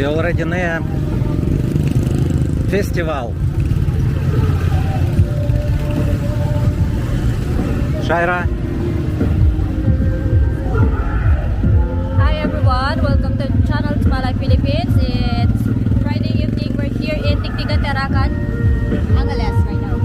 already near festival. Shaira. Hi everyone, welcome to channel Smalay Philippines. It's Friday evening. We're here in Tiktigan, Tarakan, Angeles right now.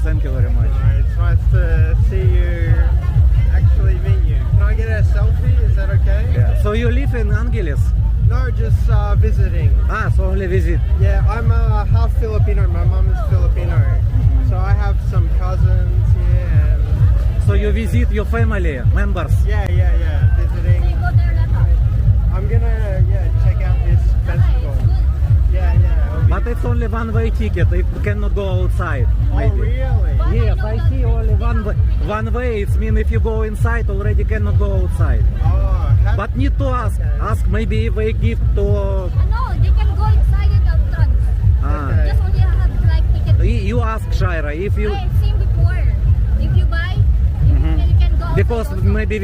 Thank you very much. It's nice to see you, actually meet you. Can I get a selfie? Is that okay? Yeah. So you live in Angeles? No, just visiting. Ah, so only visit. Yeah, I'm half Filipino. My mum is Filipino. So I have some cousins here and So you visit your family members. Yeah, So visiting. you go there later. I'm gonna check out this festival. Okay, good. Yeah. But it's only one-way ticket. You cannot go outside. Oh Maybe. really? Yes, I see only one way. It's mean if you go inside, already cannot go outside. Oh, But need to ask. Ask maybe if they give to. No, they can go inside in the trunk. Ah. Just only have like ticket. You ask Shaira if you. I've seen before. If you buy, you can go. Because outside also. maybe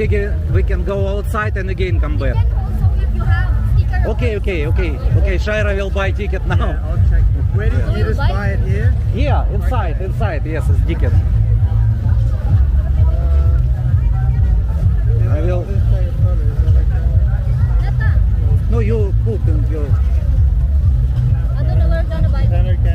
we can go outside and again come You back. can also if you have sticker. Okay. Shaira will buy ticket Yeah, now. I'll check. Where did you just buy it here? Yeah, inside. Yes, it's ticket. I will. This thing is funny, is it like that? Nata, No, you put in your. I don't know where we're gonna buy. 10K.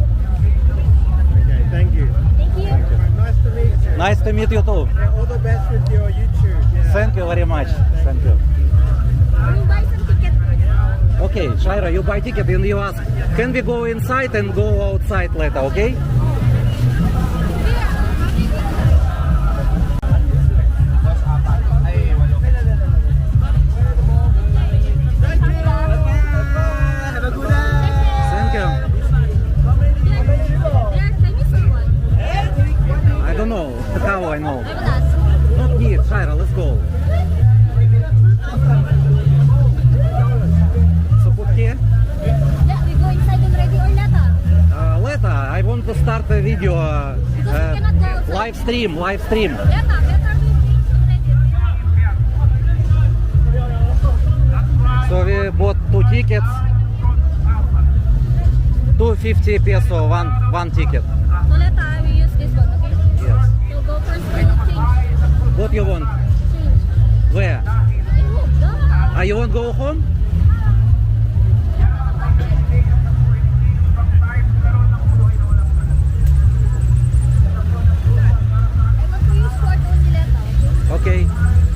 Okay, thank you. Thank you. Nice to meet you. Nice to meet you too. Yeah, all the best with your YouTube. Yeah. Thank you very much. Thank you. You buy some ticket. Okay, Shaira, you buy ticket and you ask, can we go inside and go outside later, okay? Have a good day. Thank you. They're Chinese or what? I don't know. How I know? I will ask. Not here, Shaira, let's go. So put here. Yeah, we go inside already or later? Later, I want to start a video, Because we cannot go outside. live stream. Later we change already. So we bought 2 tickets. 250 peso, one ticket. So later we use this one, okay? Yes. So go first to change. What you want? Change. Where? In home, duh. You want go home? I want to use short only later, okay? Okay.